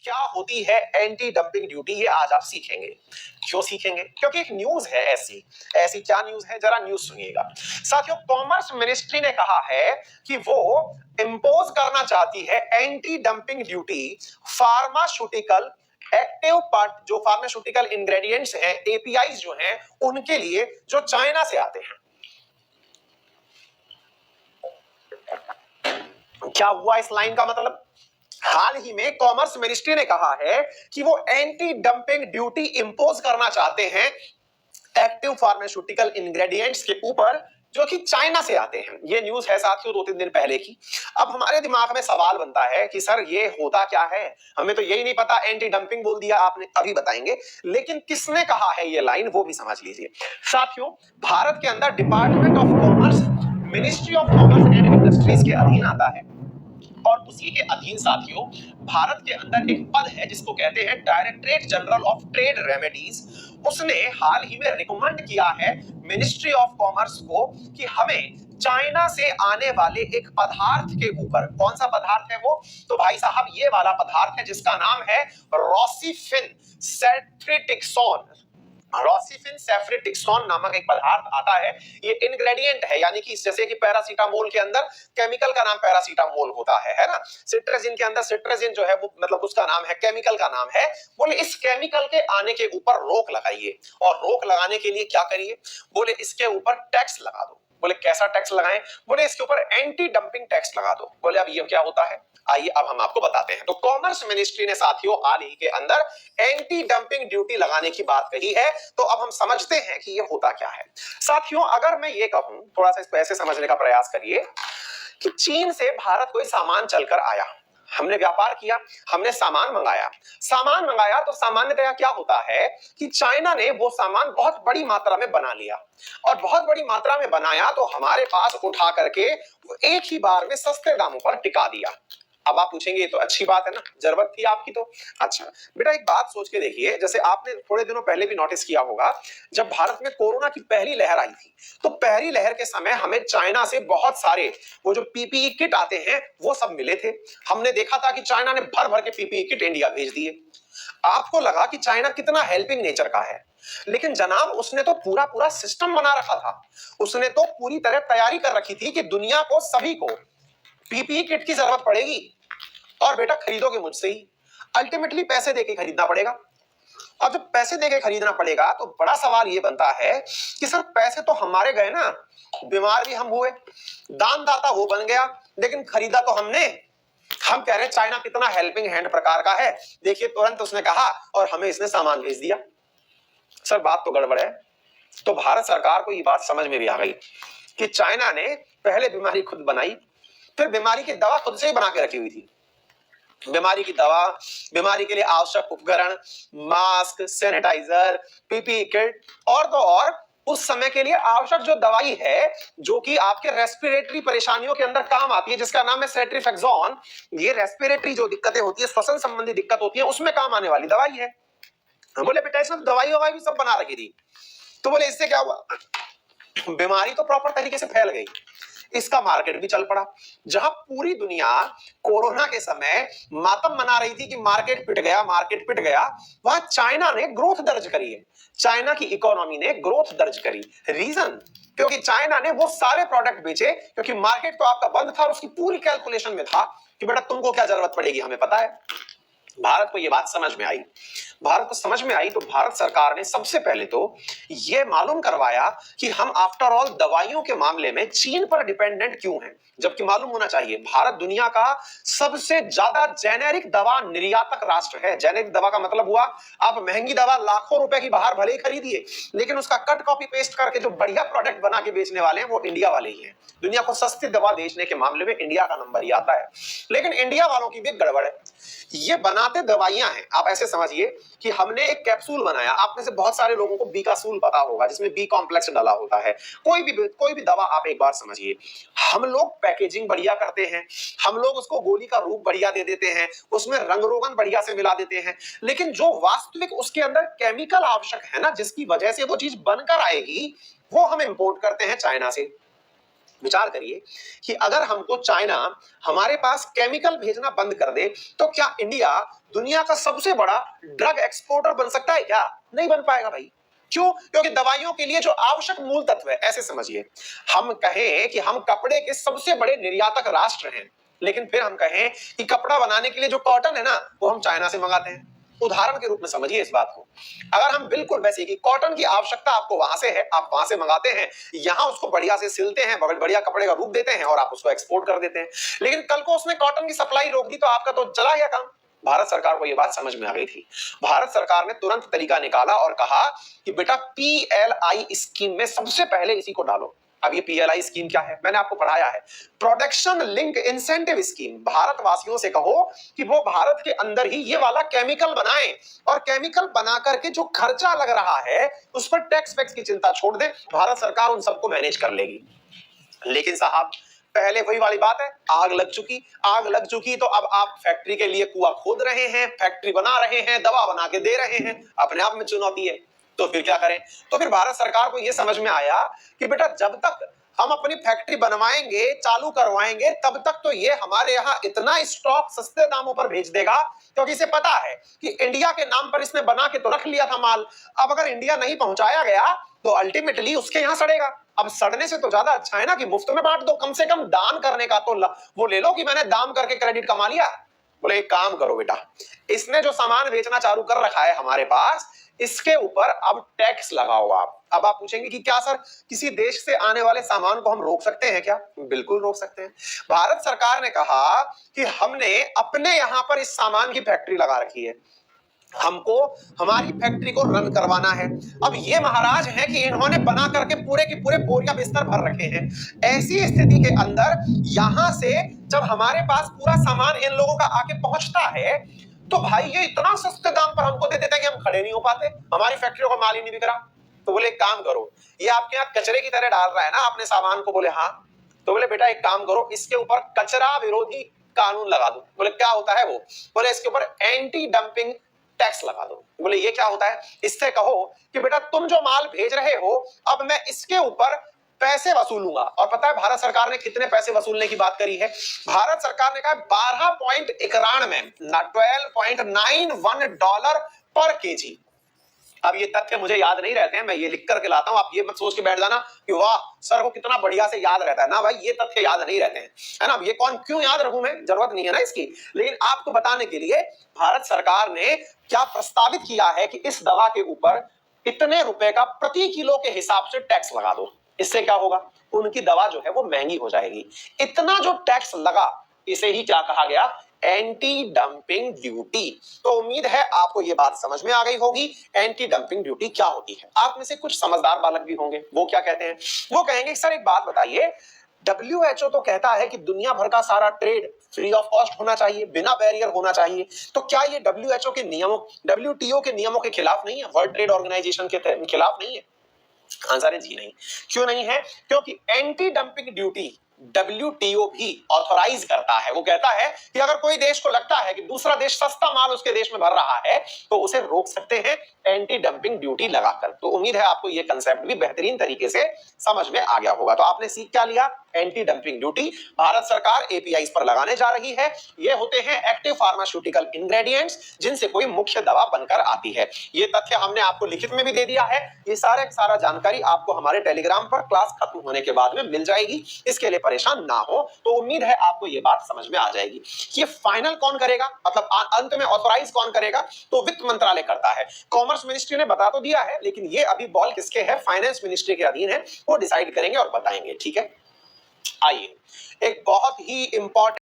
क्या होती है एंटी डंपिंग ड्यूटी, ये आज आप सीखेंगे। क्यों सीखेंगे? क्योंकि एक न्यूज है ऐसी ऐसी क्या न्यूज है, जरा न्यूज सुनिएगा। साथियों, कॉमर्स मिनिस्ट्री ने कहा है कि वो इंपोज करना चाहती है anti dumping duty pharmaceutical active part, जो फार्मास्यूटिकल इंग्रेडिएंट्स हैं, एपीआईज जो हैं, उनके लिए जो चाइना से आते हैं। क्या हुआ इस लाइन का मतलब? हाल ही में कॉमर्स मिनिस्ट्री ने कहा है कि वो एंटी डंपिंग ड्यूटी इंपोज करना चाहते हैं एक्टिव फार्मास्यूटिकल इंग्रेडिएंट्स के ऊपर जो कि चाइना से आते हैं। ये न्यूज है साथियों 2-3 दिन पहले की। अब हमारे दिमाग में सवाल बनता है कि सर ये होता क्या है, हमें तो यही नहीं पता, एंटी डंपिंग बोल दिया आपने, अभी बताएंगे। लेकिन किसने कहा है ये लाइन, वो भी समझ लीजिए। साथियों, भारत के अंदर department of commerce ministry of commerce and industries के अधीन आता है और उसी के अधीन साथियों भारत के अंदर एक पद है जिसको कहते हैं directorate general of trade remedies. उसने हाल ही में रिकमेंड किया है मिनिस्ट्री ऑफ कॉमर्स को कि हमें चाइना से आने वाले एक पदार्थ के ऊपर, कौन सा पदार्थ है वो, तो भाई साहब ये वाला पदार्थ है जिसका नाम है रोसिफिन सेफ्रिटिक्सोन। रोसिफिन सेफ्रिटिक्सोन नामक एक पदार्थ आता है। ये इंग्रेडिएंट है, यानी कि जैसे कि पैरासीटामोल के अंदर केमिकल का नाम पैरासीटामोल होता है ना, सिट्राजिन के अंदर सिट्राजिन जो है वो मतलब उसका नाम है, केमिकल का नाम है। बोले इस केमिकल के आने के ऊपर रोक लगाइए, और रोक लगाने के लिए क्या करिए, बोले इसके ऊपर टैक्स लगा दो। बोले कैसा टैक्स लगाएं, बोले इसके ऊपर एंटी डंपिंग टैक्स लगा दो। बोले अब ये क्या होता है, आइए अब हम आपको बताते हैं। तो कॉमर्स मिनिस्ट्री ने साथियों हाल ही के अंदर एंटी डंपिंग ड्यूटी लगाने की बात कही है। तो अब हम समझते हैं कि ये होता क्या है। साथियों, अगर मैं ये कहूं, थोड़ा सा इसको ऐसे समझने का प्रयास करिए कि चीन से भारत कोई सामान चलकर आया, हमने व्यापार किया, हमने सामान मंगाया तो सामान्यतया क्या होता है कि चाइना ने वो सामान बहुत बड़ी मात्रा में बना लिया, और बहुत बड़ी मात्रा में बनाया तो हमारे पास उठा करके एक ही बार में सस्ते दामों पर टिका दिया। अब आप पूछेंगे ये तो अच्छी बात है ना, जरूरत थी आपकी तो। अच्छा बेटा, एक बात सोच के देखिए, जैसे आपने थोड़े दिनों पहले भी नोटिस किया होगा, जब भारत में कोरोना की पहली लहर आई थी तो पहली लहर के समय हमें चाइना से बहुत सारे वो जो पीपीई किट आते हैं वो सब मिले थे। हमने देखा था कि चाइना ने भर भर के पीपीई किट इंडिया भेज दिए। आपको लगा कि चाइना कितना हेल्पिंग नेचर का है, लेकिन जनाब उसने तो पूरा पूरा सिस्टम बना रखा था। उसने तो पूरी तरह तैयारी कर रखी थी कि दुनिया को, सभी को पीपीई किट की जरूरत पड़ेगी, और बेटा खरीदोगे मुझसे ही, अल्टीमेटली पैसे देके खरीदना पड़ेगा। अब जब पैसे देके खरीदना पड़ेगा तो बड़ा सवाल ये बनता है कि सर पैसे तो हमारे गए ना, बीमार भी हम हुए, दानदाता वो बन गया, लेकिन खरीदा तो हमने। हम कह रहे हैं चाइना कितना हेल्पिंग हैंड प्रकार का है, देखिए तुरंत उसने कहा और हमें इसने सामान भेज दिया। सर बात तो गड़बड़ है। तो भारत सरकार को ये बात समझ में भी आ गई कि चाइना ने पहले बीमारी खुद बनाई, फिर बीमारी की दवा खुद से ही बना के रखी हुई थी। बीमारी की दवा, बीमारी के लिए आवश्यक उपकरण, मास्क, सैनिटाइजर, पीपीई किट, और तो और उस समय के लिए आवश्यक जो दवाई है जो कि आपके रेस्पिरेटरी परेशानियों के अंदर काम आती है, जिसका नाम है सेट्रिफेक्सोन। ये रेस्पिरेटरी जो दिक्कतें होती है, श्वसन संबंधी दिक्कत होती है, उसमें काम आने वाली दवाई है। बोले बेटा इसमें दवाई ववाई भी सब बना रखी थी। तो बोले इससे क्या हुआ, बीमारी तो प्रॉपर तरीके से फैल गई, इसका मार्केट भी चल पड़ा। जहां पूरी दुनिया कोरोना के समय मातम मना रही थी कि मार्केट पिट गया, वहां चाइना ने ग्रोथ दर्ज करी है। चाइना की इकोनॉमी ने ग्रोथ दर्ज करी। रीजन, क्योंकि चाइना ने वो सारे प्रोडक्ट बेचे, क्योंकि मार्केट तो आपका बंद था और उसकी पूरी कैलकुलेशन में था कि बेटा तुमको क्या जरूरत पड़ेगी, हमें पता है। भारत को यह बात समझ में आई। भारत को समझ में आई तो भारत सरकार ने सबसे पहले तो यह मालूम करवाया कि हम आफ्टर ऑल दवाइयों के मामले में चीन पर डिपेंडेंट क्यों हैं, जबकि मालूम होना चाहिए भारत दुनिया का सबसे ज्यादा जेनेरिक दवा निर्यातक राष्ट्र है। जेनेरिक दवा का मतलब हुआ आप महंगी दवा लाखों रुपए की बाहर भले ही खरीदिए, लेकिन उसका कट कॉपी पेस्ट करके जो बढ़िया प्रोडक्ट बना के बेचने वाले हैं वो इंडिया वाले ही हैं। दुनिया को सस्ती दवा बेचने के मामले में इंडिया का नंबर ही आता है। लेकिन इंडिया वालों की भी गड़बड़ है, ये बनाते दवाइयां हैं। आप ऐसे समझिए कि हमने एक कैप्सूल बनाया, आप में से बहुत सारे लोगों को बीकासूल पता होगा, जिसमें बी कॉम्प्लेक्स डाला होता है। कोई भी दवा आप एक बार समझिए, हम लोग पैकेजिंग बढ़िया करते हैं, हम लोग उसको गोली का रूप बढ़िया दे देते हैं, उसमें रंग रोगन बढ़िया से मिला देते हैं, लेकिन जो वास्तविक उसके अंदर केमिकल आवश्यक है ना, जिसकी वजह से वो चीज बनकर आएगी, वो हम इंपोर्ट करते हैं चाइना से। विचार करिए कि अगर हमको चाइना हमारे पास केमिकल भेजना बंद कर दे तो क्या इंडिया दुनिया का सबसे बड़ा ड्रग एक्सपोर्टर बन सकता है क्या? नहीं बन पाएगा भाई। क्यों? क्योंकि दवाइयों के लिए जो आवश्यक मूल तत्व है, ऐसे समझिए, हम कहें कि हम कपड़े के सबसे बड़े निर्यातक राष्ट्र हैं, लेकिन फिर हम कहें कि कपड़ा बनाने के लिए जो कॉटन है ना, वो हम चाइना से मंगाते हैं। उदाहरण के रूप में समझिए इस बात को। अगर हम बिल्कुल वैसे कि कॉटन की आवश्यकता आपको वहां से है, आप वहां से मंगाते हैं, यहां उसको बढ़िया से सिलते हैं, बढ़िया कपड़े का रूप देते हैं और आप उसको एक्सपोर्ट कर देते हैं। लेकिन कल को उसने कॉटन की सप्लाई रोक दी तो आपका तो चला गया काम। भारत सरकार को यह बात समझ में आ गई थी। भारत सरकार ने तुरंत तरीका निकाला और कहा कि बेटा पीएलआई स्कीम में सबसे पहले इसी को डालो। अब ये पीएलआई स्कीम क्या है? मैंने आपको पढ़ाया है, प्रोडक्शन लिंक इंसेंटिव स्कीम। भारतवासियों से कहो कि वो भारत के अंदर ही ये वाला केमिकल बनाएं और केमिकल बना करके जो खर्चा लग रहा है उस पर टैक्स वैक्स की चिंता छोड़ दें, भारत सरकार उन सबको मैनेज कर लेगी। लेकिन साहब पहले वही वाली बात है, आग लग चुकी तो अब आप फैक्ट्री के लिए कुआं खोद रहे हैं, फैक्ट्री बना रहे हैं, दवा बना के दे रहे हैं, अपने आप में चुनौती है। तो फिर क्या करें? तो फिर भारत सरकार को यह समझ में आया कि बेटा जब तक हम अपनी फैक्ट्री बनवाएंगे, चालू करवाएंगे, तब तक तो ये हमारे यहां इतना स्टॉक सस्ते दामों पर भेज देगा, क्योंकि इसे पता है कि इंडिया के नाम पर इसने बना के तो रख लिया था माल। अब अगर इंडिया नहीं पहुंचाया गया तो अल्टीमेटली उसके यहां सड़ेगा। अब सड़ने से तो ज्यादा अच्छा है ना कि मुफ्त में बांट दो, कम से कम दान करने का तो वो ले लो कि मैंने दान करके क्रेडिट कमा लिया। बोले एक काम करो बेटा, इसने जो सामान बेचना चालू कर रखा है हमारे पास, इसके ऊपर अब टैक्स लगाओ आप। अब आप पूछेंगे कि क्या सर किसी देश से आने वाले सामान को हम रोक सकते हैं क्या? बिल्कुल रोक सकते हैं। भारत सरकार ने कहा कि हमने अपने यहां पर इस सामान की फैक्ट्री लगा रखी है, हमको हमारी फैक्ट्री को रन करवाना है। अब ये महाराज हैं कि इन्होंने बना करके पूरे के पूरे बोरिया बिस्तर भर रखे हैं। ऐसी स्थिति के अंदर यहां से जब हमारे पास पूरा सामान इन लोगों का आके पहुंचता है तो भाई ये इतना सस्ते दाम पर हमको दे देते हैं कि हम खड़े नहीं हो पाते, हमारी फैक्ट्रियों का माल ही नहीं बिक रहा। तो बोले एक काम करो, ये आपके यहाँ कचरे की तरह डाल रहा है ना अपने सामान को? बोले हाँ। तो बोले बेटा एक काम करो, इसके ऊपर कचरा विरोधी कानून लगा दो। बोले क्या होता है वो? बोले इसके ऊपर एंटी डंपिंग टैक्स लगा दो। बोले ये क्या होता है? इससे कहो कि बेटा तुम जो माल भेज रहे हो अब मैं इसके ऊपर पैसे वसूलूंगा। और पता है भारत सरकार ने कितने पैसे वसूलने की बात करी है? भारत सरकार ने कहा 12.91 पर केजी। अब ये तथ्य मुझे याद नहीं रहते हैं, मैं ये लिख करके लाता हूं, आप ये मत सोच के बैठ जाना कि वाह सर को कितना बढ़िया से याद रहता है ना। भाई ये तथ्य याद नहीं रहते हैं, है ना? ये कौन क्यों याद रखूं मैं? जरूरत नहीं है ना इसकी। लेकिन आपको बताने के लिए भारत सरकार ने क्या प्रस्तावित किया है कि इस दवा के ऊपर इतने रुपए का प्रति किलो के हिसाब से टैक्स लगा दो। इससे क्या होगा? उनकी दवा जो है वो महंगी हो जाएगी। इतना जो टैक्स लगा इसे ही क्या कहा गया? Anti dumping duty. तो उम्मीद है आपको यह बात समझ में आ गई होगी एंटी डंपिंग ड्यूटी क्या होती है। आप में से कुछ समझदार बालक भी होंगे, वो क्या कहते हैं? वो कहेंगे सर एक बात बताइए, WHO तो कहता है कि दुनिया भर का सारा ट्रेड फ्री ऑफ कॉस्ट होना चाहिए, बिना बैरियर होना चाहिए, तो क्या ये WHO के नियमों, WTO के नियमों के खिलाफ नहीं है? वर्ल्ड ट्रेड ऑर्गेनाइजेशन के खिलाफ नहीं है? आंसर है जी नहीं। क्यों नहीं है? क्योंकि एंटी डंपिंग ड्यूटी WTO भी ऑथोराइज करता है। वो कहता है कि अगर कोई देश को लगता है कि दूसरा देश सस्ता माल उसके देश में भर रहा है तो उसे रोक सकते हैं एंटी डंपिंग ड्यूटी लगाकर। तो उम्मीद है आपको ये कंसेप्ट भी बेहतरीन तरीके से समझ में आ गया होगा। तो आपने सीख क्या लिया? एंटी डंपिंग ड्यूटी भारत सरकार APIs पर लगाने जा रही है। ये होते हैं एक्टिव फार्मास्यूटिकल इंग्रेडिएंट्स जिनसे कोई मुख्य दवा बनकर आती है। ये तथ्य हमने आपको लिखित में भी दे दिया है। ये सारा जानकारी आपको हमारे टेलीग्राम पर क्लास खत्म होने के बाद में मिल जाएगी। इसके लिए परेशान ना हो। तो उम्मीद है आपको ये बात समझ में आ जाएगी। ये फाइनल कौन करेगा, मतलब अंत में ऑथोराइज कौन करेगा? तो वित्त मंत्रालय करता है। कॉमर्स मिनिस्ट्री ने बता तो दिया है, लेकिन ये अभी बॉल किसके है? फाइनेंस मिनिस्ट्री के अधीन है। वो डिसाइड करेंगे और बताएंगे। ठीक है, आइए एक बहुत ही इंपॉर्टेंट